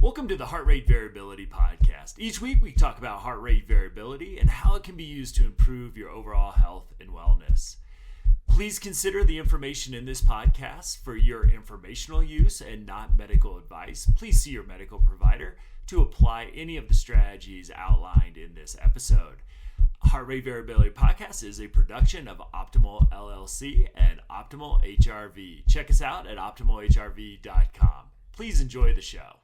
Welcome to the Heart Rate Variability Podcast. Each week we talk about heart rate variability and how it can be used to improve your overall health and wellness. Please consider the information in this podcast for your informational use and not medical advice. Please see your medical provider to apply any of the strategies outlined in this episode. Heart Rate Variability Podcast is a production of Optimal LLC and Optimal HRV. Check us out at optimalhrv.com. Please enjoy the show.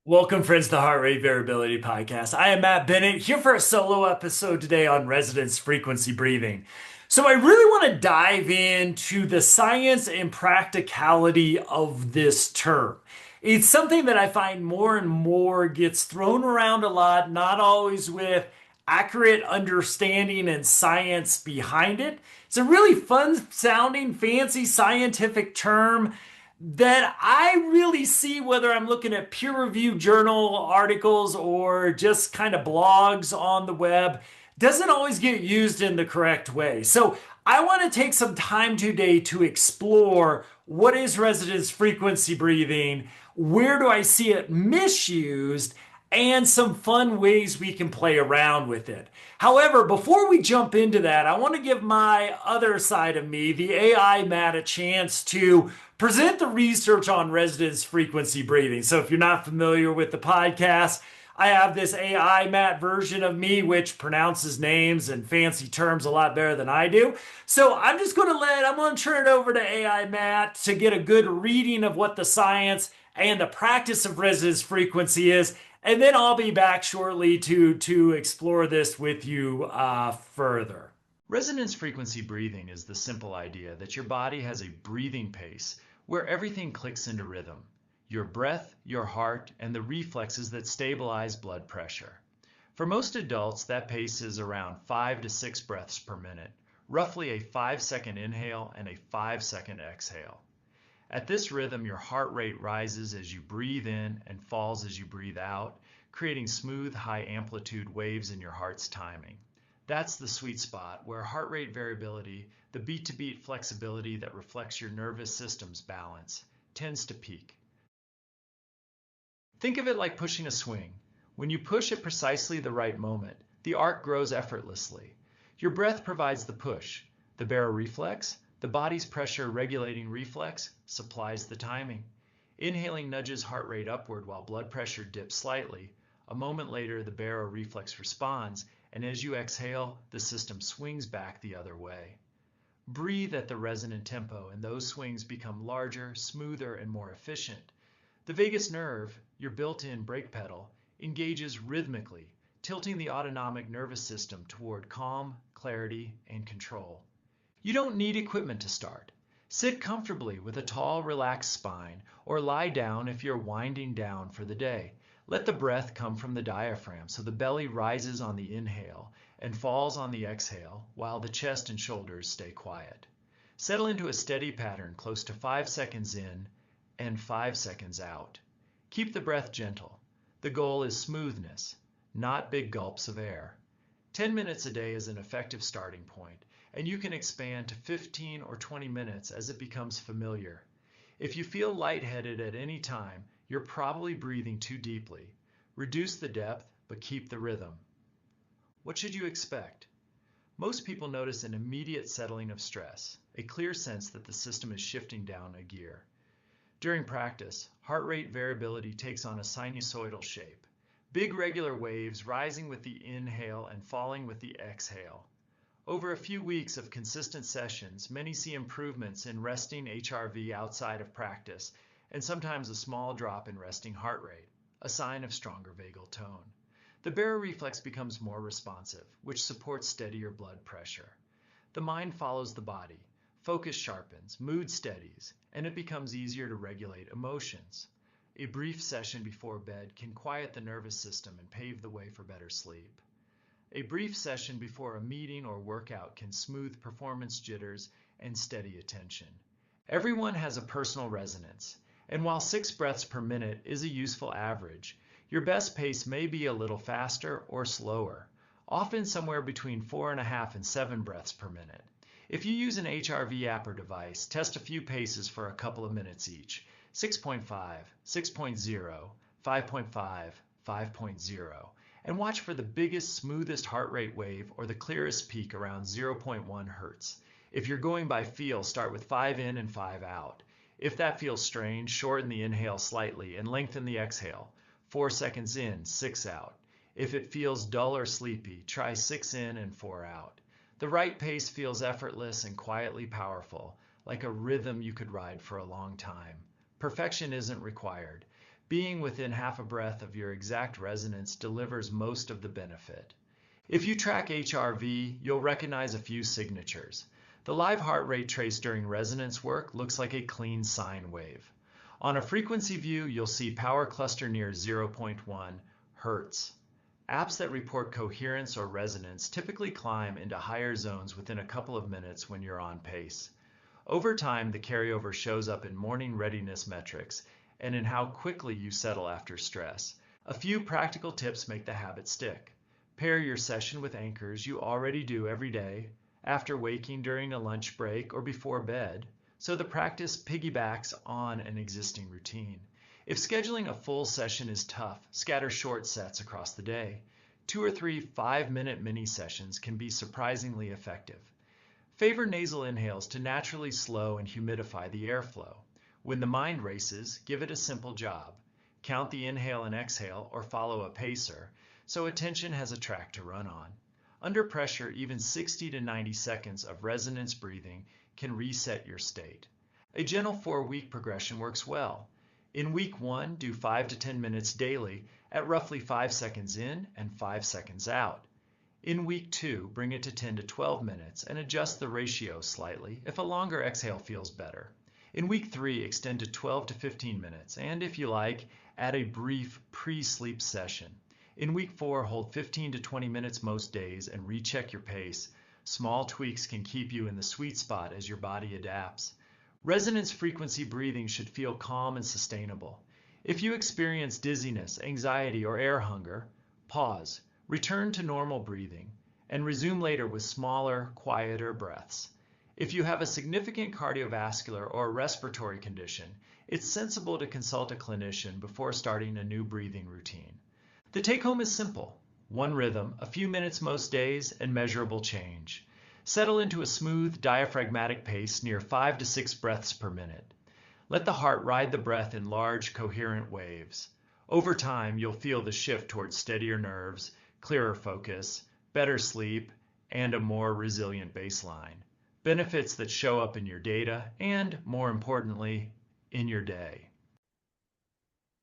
Welcome, friends, to the Heart Rate Variability Podcast. I am Matt Bennett, here for a solo episode today on resonance frequency breathing. So I really want to dive into the science and practicality of this term. It's something that I find more and more gets thrown around a lot, not always with accurate understanding and science behind it. It's a really fun-sounding, fancy scientific term that I really see, whether I'm looking at peer-reviewed journal articles or just kind of blogs on the web, doesn't always get used in the correct way. So I want to take some time today to explore what is resonance frequency breathing, where do I see it misused, and some fun ways we can play around with it. However, before we jump into that, I want to give my other side of me, the AI Matt, a chance to present the research on resonance frequency breathing. So if you're not familiar with the podcast, I have this AI Matt version of me, which pronounces names and fancy terms a lot better than I do. So I'm going to turn it over to AI Matt to get a good reading of what the science and the practice of resonance frequency is. And then I'll be back shortly to explore this with you further. Resonance frequency breathing is the simple idea that your body has a breathing pace where everything clicks into rhythm. Your breath, your heart, and the reflexes that stabilize blood pressure. For most adults, that pace is around 5 to 6 breaths per minute, roughly a 5-second inhale and a 5-second exhale. At this rhythm, your heart rate rises as you breathe in and falls as you breathe out, creating smooth, high-amplitude waves in your heart's timing. That's the sweet spot where heart rate variability, the beat-to-beat flexibility that reflects your nervous system's balance, tends to peak. Think of it like pushing a swing. When you push at precisely the right moment, the arc grows effortlessly. Your breath provides the push. The baroreflex, the body's pressure regulating reflex, supplies the timing. Inhaling nudges heart rate upward while blood pressure dips slightly. A moment later, the baroreflex responds, and as you exhale, the system swings back the other way. Breathe at the resonant tempo, and those swings become larger, smoother, and more efficient. The vagus nerve, your built-in brake pedal, engages rhythmically, tilting the autonomic nervous system toward calm, clarity, and control. You don't need equipment to start. Sit comfortably with a tall, relaxed spine, or lie down if you're winding down for the day. Let the breath come from the diaphragm so the belly rises on the inhale and falls on the exhale while the chest and shoulders stay quiet. Settle into a steady pattern close to 5 seconds in and 5 seconds out. Keep the breath gentle. The goal is smoothness, not big gulps of air. 10 minutes a day is an effective starting point, and you can expand to 15 or 20 minutes as it becomes familiar. If you feel lightheaded at any time, you're probably breathing too deeply. Reduce the depth, but keep the rhythm. What should you expect? Most people notice an immediate settling of stress, a clear sense that the system is shifting down a gear. During practice, heart rate variability takes on a sinusoidal shape. Big regular waves rising with the inhale and falling with the exhale. Over a few weeks of consistent sessions, many see improvements in resting HRV outside of practice, and sometimes a small drop in resting heart rate, a sign of stronger vagal tone. The baroreflex becomes more responsive, which supports steadier blood pressure. The mind follows the body, focus sharpens, mood steadies, and it becomes easier to regulate emotions. A brief session before bed can quiet the nervous system and pave the way for better sleep. A brief session before a meeting or workout can smooth performance jitters and steady attention. Everyone has a personal resonance, and while 6 breaths per minute is a useful average, your best pace may be a little faster or slower, often somewhere between 4.5 and 7 breaths per minute. If you use an HRV app or device, test a few paces for a couple of minutes each. 6.5, 6.0, 5.5, 5.0, and watch for the biggest, smoothest heart rate wave or the clearest peak around 0.1 hertz. If you're going by feel, start with 5 in and 5 out. If that feels strange, shorten the inhale slightly and lengthen the exhale. 4 seconds in, 6 out. If it feels dull or sleepy, try 6 in and 4 out. The right pace feels effortless and quietly powerful, like a rhythm you could ride for a long time. Perfection isn't required. Being within half a breath of your exact resonance delivers most of the benefit. If you track HRV, you'll recognize a few signatures. The live heart rate trace during resonance work looks like a clean sine wave. On a frequency view, you'll see power cluster near 0.1 hertz. Apps that report coherence or resonance typically climb into higher zones within a couple of minutes when you're on pace. Over time, the carryover shows up in morning readiness metrics and in how quickly you settle after stress. A few practical tips make the habit stick. Pair your session with anchors you already do every day, after waking during a lunch break or before bed, so the practice piggybacks on an existing routine. If scheduling a full session is tough, scatter short sets across the day. 2 or 3 5-minute mini sessions can be surprisingly effective. Favor nasal inhales to naturally slow and humidify the airflow. When the mind races, give it a simple job. Count the inhale and exhale or follow a pacer, so attention has a track to run on. Under pressure, even 60 to 90 seconds of resonance breathing can reset your state. A gentle 4-week progression works well. In week 1, do 5 to 10 minutes daily at roughly 5 seconds in and 5 seconds out. In week 2, bring it to 10 to 12 minutes and adjust the ratio slightly if a longer exhale feels better. In week 3, extend to 12 to 15 minutes and, if you like, add a brief pre-sleep session. In week 4, hold 15 to 20 minutes most days and recheck your pace. Small tweaks can keep you in the sweet spot as your body adapts. Resonance frequency breathing should feel calm and sustainable. If you experience dizziness, anxiety, or air hunger, pause, return to normal breathing, and resume later with smaller, quieter breaths. If you have a significant cardiovascular or respiratory condition, it's sensible to consult a clinician before starting a new breathing routine. The take-home is simple. One rhythm, a few minutes most days, and measurable change. Settle into a smooth, diaphragmatic pace near 5 to 6 breaths per minute. Let the heart ride the breath in large, coherent waves. Over time, you'll feel the shift towards steadier nerves, clearer focus, better sleep, and a more resilient baseline. Benefits that show up in your data and, more importantly, in your day.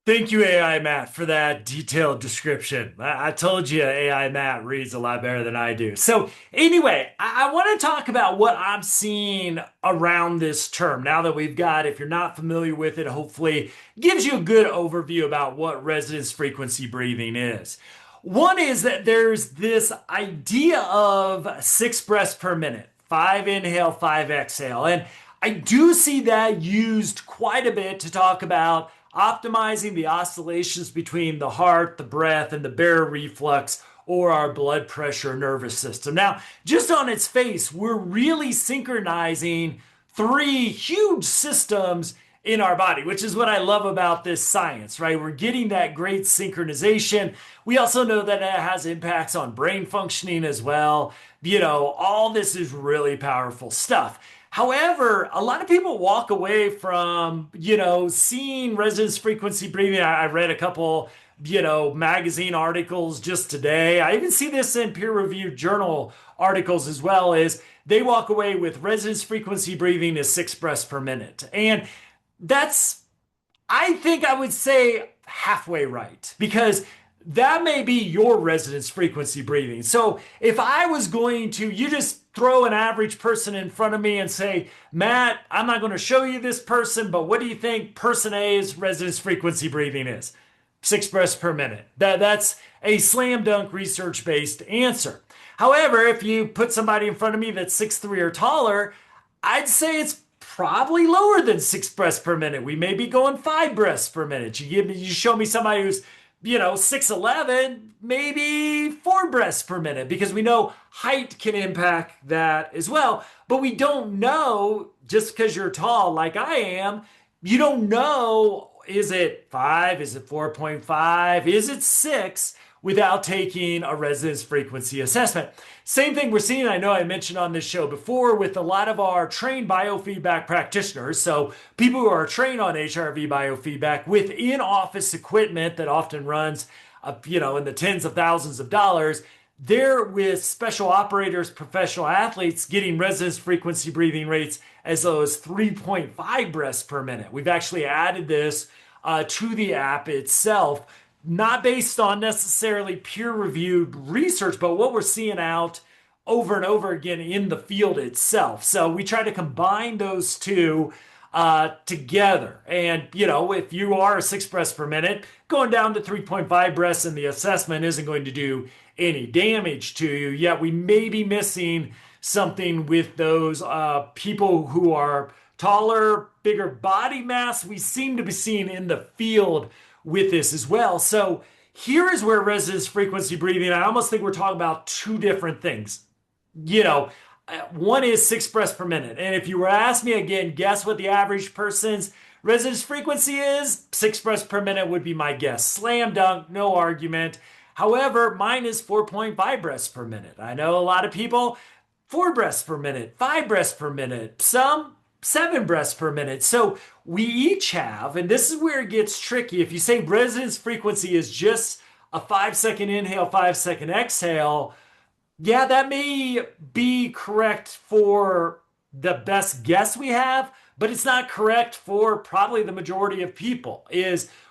Thank you, AI Matt, for that detailed description. I told you AI Matt reads a lot better than I do. So anyway, I want to talk about what I'm seeing around this term. Now that we've got, if you're not familiar with it, hopefully gives you a good overview about what resonance frequency breathing is. One is that there's this idea of 6 breaths per minute, 5 inhale, 5 exhale. And I do see that used quite a bit to talk about optimizing the oscillations between the heart, the breath, and the baroreflex or our blood pressure nervous system. Now, just on its face, we're really synchronizing 3 huge systems in our body, which is what I love about this science, right? We're getting that great synchronization. We also know that it has impacts on brain functioning as well. All this is really powerful stuff. However, a lot of people walk away from, seeing resonance frequency breathing. I read a couple, magazine articles just today. I even see this in peer-reviewed journal articles as well, is they walk away with resonance frequency breathing is 6 breaths per minute. And that's, I think I would say, halfway right, because that may be your resonance frequency breathing. So if I was going to, you just throw an average person in front of me and say, Matt, I'm not going to show you this person, but what do you think person A's resonance frequency breathing is? 6 breaths per minute. That's a slam dunk research-based answer. However, if you put somebody in front of me that's 6'3" or taller, I'd say it's probably lower than 6 breaths per minute. We may be going 5 breaths per minute. You show me somebody who's 6'11", maybe 4 breaths per minute, because we know height can impact that as well. But we don't know, just because you're tall like I am, you don't know, is it 5? Is it 4.5? Is it 6 without taking a resonance frequency assessment? Same thing we're seeing, I know I mentioned on this show before, with a lot of our trained biofeedback practitioners. So people who are trained on HRV biofeedback with in-office equipment that often runs, in the tens of thousands of dollars. They're with special operators, professional athletes getting resonance frequency breathing rates as low as 3.5 breaths per minute. We've actually added this to the app itself, not based on necessarily peer-reviewed research, but what we're seeing out over and over again in the field itself. So we try to combine those two together. And, if you are 6 breaths per minute, going down to 3.5 breaths in the assessment isn't going to do any damage to you. Yet we may be missing something with those people who are taller, bigger body mass. We seem to be seeing in the field with this as well. So here is where resonance frequency breathing, I almost think we're talking about two different things. One is 6 breaths per minute. And if you were to ask me again, guess what the average person's resonance frequency is? 6 breaths per minute would be my guess. Slam dunk, no argument. However, mine is 4.5 breaths per minute. I know a lot of people, 4 breaths per minute, 5 breaths per minute, some 7 breaths per minute. So we each have, and this is where it gets tricky. If you say resonance frequency is just a 5-second inhale, 5-second exhale, yeah, that may be correct for the best guess we have, but it's not correct for probably the majority of people.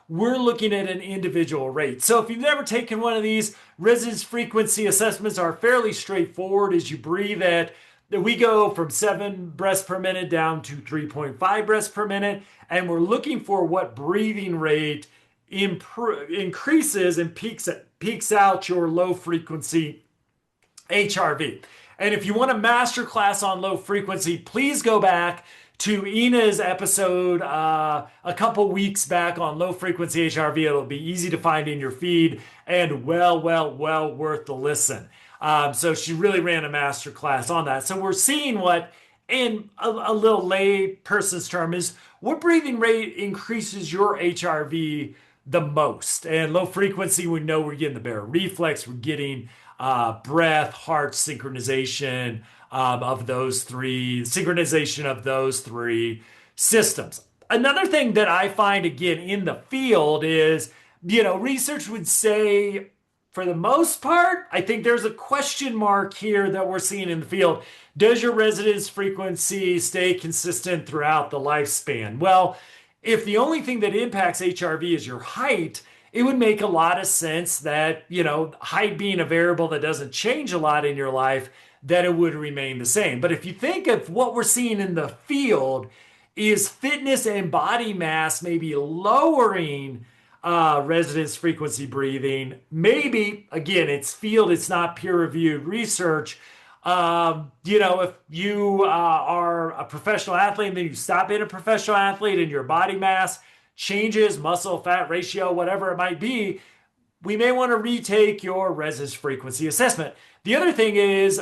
We're looking at an individual rate. So if you've never taken one of these, resonance frequency assessments are fairly straightforward. As you breathe it, we go from 7 breaths per minute down to 3.5 breaths per minute, and we're looking for what breathing rate increases and peaks out your low frequency HRV. And if you want a masterclass on low frequency, please go back to Ina's episode a couple weeks back on low frequency HRV. It'll be easy to find in your feed and well worth the listen. So she really ran a masterclass on that. So we're seeing what, in a little lay person's term, is what breathing rate increases your HRV the most. And low frequency, we know we're getting the barrel reflex, we're getting breath, heart synchronization of those three systems. Another thing that I find again in the field is, research would say, for the most part, I think there's a question mark here that we're seeing in the field. Does your resonance frequency stay consistent throughout the lifespan? Well, if the only thing that impacts HRV is your height, it would make a lot of sense that, height being a variable that doesn't change a lot in your life, that it would remain the same. But if you think of what we're seeing in the field is fitness and body mass maybe lowering resonance frequency breathing, maybe, again, it's field, it's not peer-reviewed research. If you are a professional athlete and then you stop being a professional athlete and your body mass changes, muscle fat ratio, whatever it might be, we may want to retake your resonance frequency assessment. The other thing is,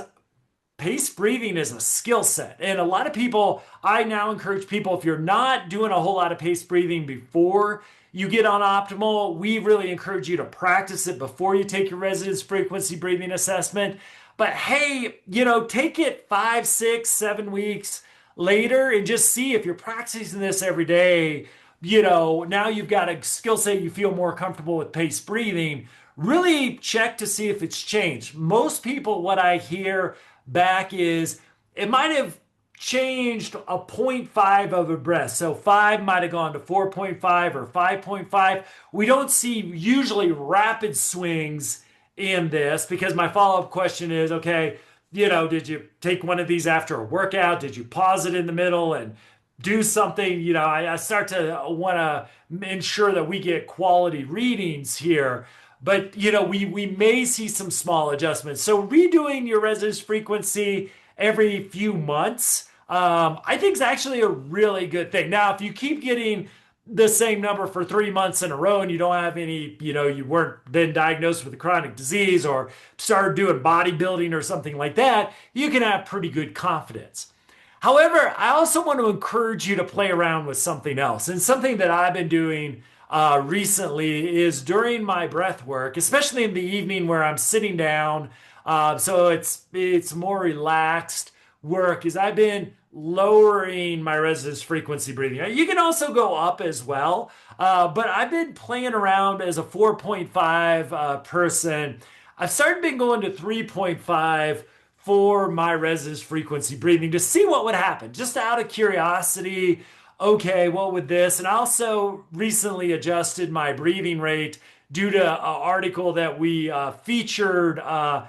pace breathing is a skill set. And a lot of people, I now encourage people, if you're not doing a whole lot of pace breathing before you get on optimal, we really encourage you to practice it before you take your resonance frequency breathing assessment. But hey, take it 5, 6, 7 weeks later and just see if you're practicing this every day. Now you've got a skill set, you feel more comfortable with pace breathing. Really check to see if it's changed. Most people, what I hear back is it might have changed a 0.5 of a breath. So 5 might have gone to 4.5 or 5.5. We don't see usually rapid swings in this, because my follow-up question is, okay, did you take one of these after a workout? Did you pause it in the middle and do something? I start to want to ensure that we get quality readings here. But, we may see some small adjustments. So redoing your resonance frequency every few months, I think is actually a really good thing. Now, if you keep getting the same number for 3 months in a row and you don't have any, you weren't then diagnosed with a chronic disease or started doing bodybuilding or something like that, you can have pretty good confidence. However, I also want to encourage you to play around with something else. And something that I've been doing recently is during my breath work, especially in the evening where I'm sitting down. So it's more relaxed work, is I've been lowering my resonance frequency breathing. You can also go up as well, but I've been playing around as a 4.5 person. I've started been going to 3.5 for my resonance frequency breathing to see what would happen, just out of curiosity. Okay, what would this? And I also recently adjusted my breathing rate due to an article that we featured a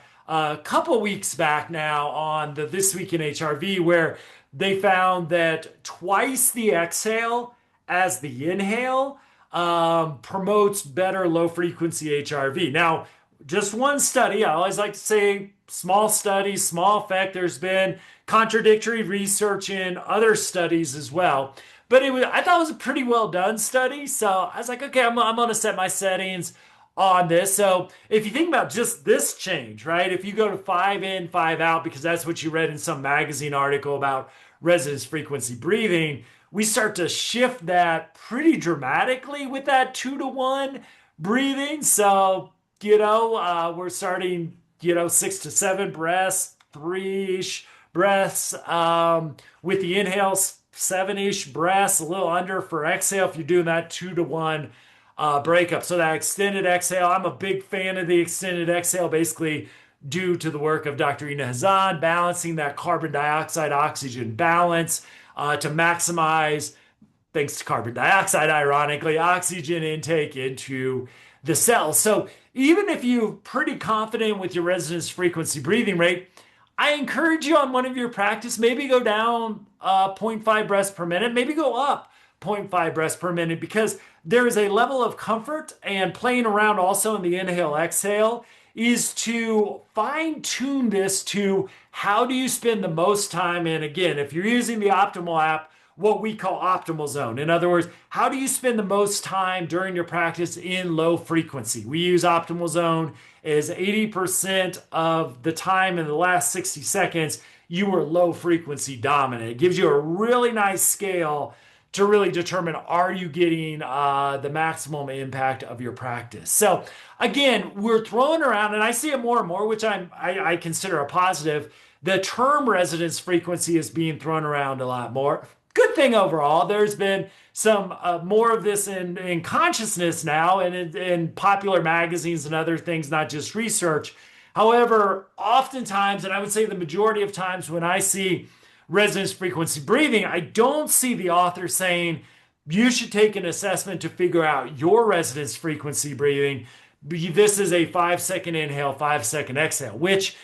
couple weeks back now on the This Week in HRV, where they found that twice the exhale as the inhale promotes better low frequency HRV. Now, just one study. I always like to say small studies, small effect. There's been contradictory research in other studies as well. But I thought it was a pretty well done study. So I was like, okay, I'm going to set my settings on this. So if you think about just this change, right? If you go to 5 in, 5 out, because that's what you read in some magazine article about resonance frequency breathing, we start to shift that pretty dramatically with that 2-to-1 breathing. So, we're starting, 6 to 7 breaths, 3-ish breaths, with the inhales, 7-ish breaths, a little under for exhale if you're doing that 2-to-1 breakup. So that extended exhale, I'm a big fan of the extended exhale, basically due to the work of Dr. Ina Hazan, balancing that carbon dioxide oxygen balance to maximize, thanks to carbon dioxide, ironically, oxygen intake into the cells. So even if you're pretty confident with your resonance frequency breathing rate, I encourage you on one of your practice, maybe go down 0.5 breaths per minute, maybe go up 0.5 breaths per minute, because there is a level of comfort and playing around also in the inhale exhale is to fine tune this to how do you spend the most time in, again, if you're using the optimal app, what we call optimal zone. In other words, how do you spend the most time during your practice in low frequency? We use optimal zone as 80% of the time in the last 60 seconds, you were low frequency dominant. It gives you a really nice scale to really determine, are you getting the maximum impact of your practice? So again, we're throwing around, and I see it more and more, which I consider a positive. The term resonance frequency is being thrown around a lot more. Good thing overall. There's been some more of this in consciousness now and in popular magazines and other things, not just research. However, oftentimes, and I would say the majority of times when I see resonance frequency breathing, I don't see the author saying you should take an assessment to figure out your resonance frequency breathing. This is a 5-second inhale, 5-second exhale, which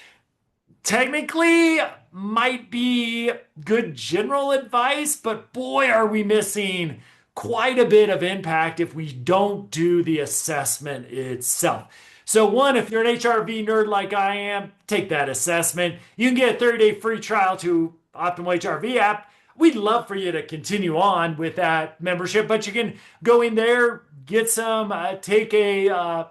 technically might be good general advice, but boy, are we missing quite a bit of impact if we don't do the assessment itself. So one, if you're an HRV nerd like I am, take that assessment. You can get a 30-day free trial to Optimal HRV app. We'd love for you to continue on with that membership, but you can go in there, get some, take a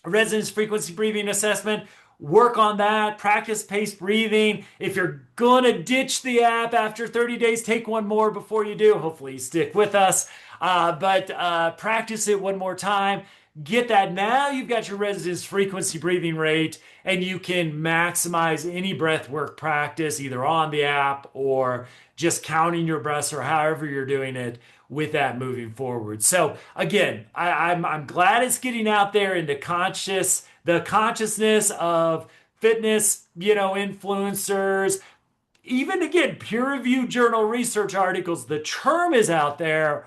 resonance frequency breathing assessment, work on that, practice paced breathing. If you're going to ditch the app after 30 days, take one more before you do. Hopefully you stick with us, but practice it one more time. Get that. Now you've got your resonance frequency breathing rate, and you can maximize any breath work practice either on the app or just counting your breaths or however you're doing it with that moving forward. So again, I'm glad it's getting out there into the consciousness of fitness, influencers, even again, peer-reviewed journal research articles. The term is out there,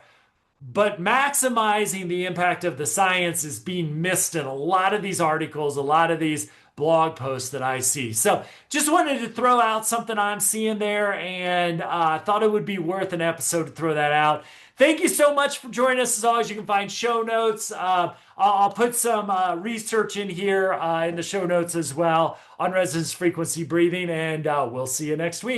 but maximizing the impact of the science is being missed in a lot of these articles, a lot of these blog posts that I see. So just wanted to throw out something I'm seeing there, and thought it would be worth an episode to throw that out. Thank you so much for joining us. As always, you can find show notes. I'll put some research in here in the show notes as well on resonance frequency breathing, and we'll see you next week.